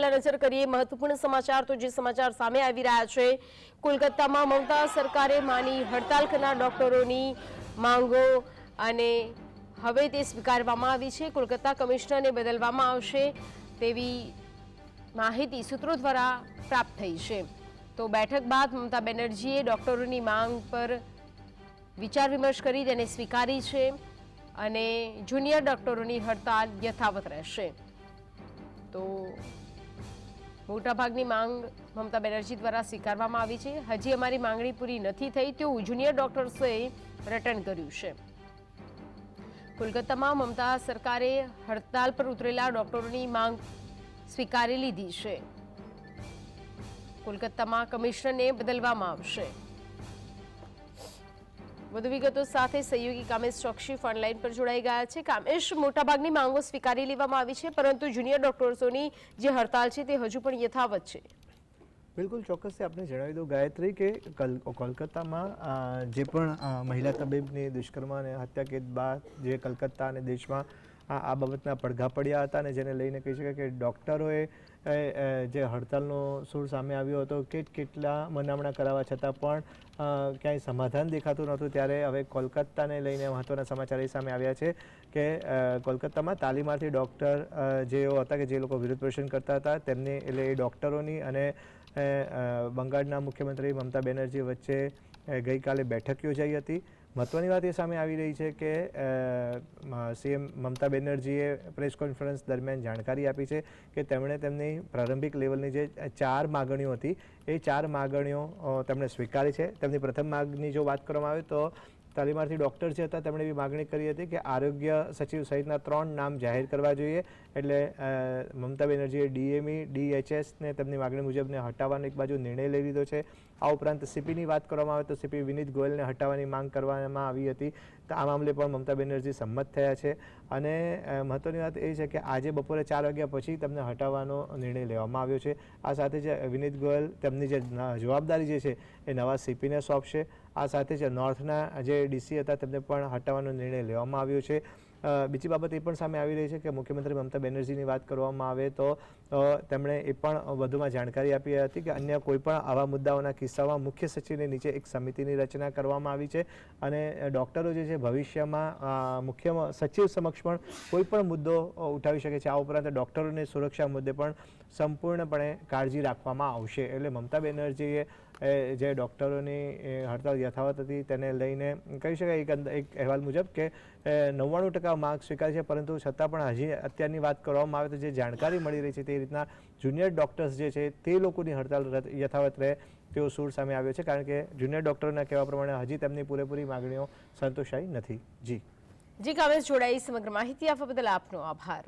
પહેલા નજર કરીએ મહત્વપૂર્ણ સમાચાર તો જે સમાચાર સામે આવી રહ્યા છે કોલકાતામાં મમતા સરકારે માની હડતાલ કરનાર ડોક્ટરોની માંગો અને હવે તે સ્વીકારવામાં આવી છે। કોલકાતા કમિશનરને બદલવામાં આવશે તેવી માહિતી સૂત્રો દ્વારા પ્રાપ્ત થઈ છે। તો બેઠક બાદ મમતા બેનર્જીએ ડોક્ટરોની માંગ પર વિચાર વિમર્શ કરી તેને સ્વીકારી છે અને જુનિયર ડોક્ટરોની હડતાલ યથાવત રહેશે। તો મોટાભાગની માંગ મમતા બેનર્જી દ્વારા સ્વીકારવામાં આવી છે। હજી અમારી માંગણી પૂરી નથી થઈ તેવું જુનિયર ડોક્ટર્સોએ રટણ કર્યું છે। કોલકાતામાં મમતા સરકારે હડતાલ પર ઉતરેલા ડોક્ટરોની માંગ સ્વીકારી લીધી છે। કોલકાતામાં કમિશનરને બદલવામાં આવશે। વધુ વિગતો સાથે સહયોગી કામેશ ચોકસી ફોનલાઈન પર જોડાઈ ગયા છે। કામેશ, મોટાભાગની માંગો સ્વીકારી લેવામાં આવી છે પરંતુ જુનિયર ડોક્ટર્સોની જે હડતાલ છે તે હજુ પણ યથાવત છે। બિલકુલ ચોક્કસથી આપને જણાવી દઉં ગાયત્રી કે કોલકાતામાં જે પણ મહિલા તબીબની દુષ્કર્મ અને હત્યા કેસ બાદ જે કલકત્તા અને દેશમાં આ બાબતના પડઘા પડ્યા હતા અને જેને લઈને કહી શકાય કે ડૉક્ટરોએ જે હડતાલનો સૂર સામે આવ્યો હતો કેટલા મનામણા કરાવવા છતાં પણ ક્યાંય સમાધાન દેખાતું નહોતું ત્યારે હવે કોલકાતાને લઈને મહત્ત્વના સમાચાર એ સામે આવ્યા છે કે કોલકાતામાં તાલીમાર્થી ડૉક્ટર જેઓ હતા કે જે લોકો વિરોધ પ્રદર્શન કરતા હતા તેમની એટલે એ ડૉક્ટરોની અને બંગાળના મુખ્યમંત્રી મમતા બેનર્જી વચ્ચે ગઈકાલે બેઠક યોજાઈ હતી। મહત્ત્વની વાત એ સામે આવી રહી છે કે સીએમ મમતા બેનર્જીએ પ્રેસ કોન્ફરન્સ દરમિયાન જાણકારી આપી છે કે તેમણે તેમની પ્રારંભિક લેવલની જે 4 માગણીઓ હતી એ 4 માગણીઓ તેમણે સ્વીકારી છે। તેમની પ્રથમ માગણી જો વાત કરવામાં આવે તો તાલીમાર્થી ડૉક્ટર જે હતા તેમણે એવી માગણી કરી હતી કે આરોગ્ય સચિવ સહિતના 3 નામ જાહેર કરવા જોઈએ। એટલે મમતા બેનર્જીએ ડીએમઈ ડીએચએસને તેમની માગણી મુજબને હટાવવાનો એક બાજુ નિર્ણય લઈ લીધો છે। આ ઉપરાંત સીપીની વાત કરવામાં આવે તો સીપી વિનીત ગોયલને હટાવવાની માંગ કરવામાં આવી હતી। તો આ મામલે પણ મમતા બેનર્જી સંમત થયા છે અને મહત્ત્વની વાત એ છે કે આજે બપોરે 4 વાગ્યા પછી તેમને હટાવવાનો નિર્ણય લેવામાં આવ્યો છે। આ સાથે જ વિનીત ગોયલ તેમની જે જવાબદારી જે છે એ નવા સીપીને સોંપશે। આ સાથે જ નોર્થના જે ડીસી હતા તેમને પણ હટાવવાનો નિર્ણય લેવામાં આવ્યો છે। બીજી બાબત એ પણ સામે આવી રહી છે કે મુખ્યમંત્રી મમતા બેનર્જીની વાત કરવામાં આવે તો તેમણે એ પણ વધુમાં જાણકારી આપી હતી કે અન્ય કોઈપણ આવા મુદ્દાઓના કિસ્સામાં મુખ્ય સચિવની નીચે એક સમિતિની રચના કરવામાં આવી છે અને ડૉક્ટરો જે છે ભવિષ્યમાં મુખ્ય સચિવ સમક્ષ પણ કોઈપણ મુદ્દો ઉઠાવી શકે છે। આ ઉપરાંત ડૉક્ટરોની સુરક્ષા મુદ્દે પણ સંપૂર્ણપણે કાળજી રાખવામાં આવશે। એટલે મમતા બેનર્જીએ જે ડૉક્ટરોની હડતાળ યથાવત હતી તેને લઈને કહી શકાય એક અહેવાલ મુજબ કે 99% માર્ક સ્વીકારે છે પરંતુ છતાં પણ હજી અત્યારની વાત કરવામાં આવે તો જે જાણકારી મળી રહી છે તે રીતના જુનિયર ડૉક્ટર્સ જે છે તે લોકોની હડતાળ યથાવત રહે તેવો સૂર સામે આવ્યો છે કારણ કે જુનિયર ડૉક્ટરોના કહેવા પ્રમાણે હજી તેમની પૂરેપૂરી માગણીઓ સંતોષાઈ નથી। જી કામેશ, જોડાઈ સમગ્ર માહિતી આપવા બદલ આપનો આભાર।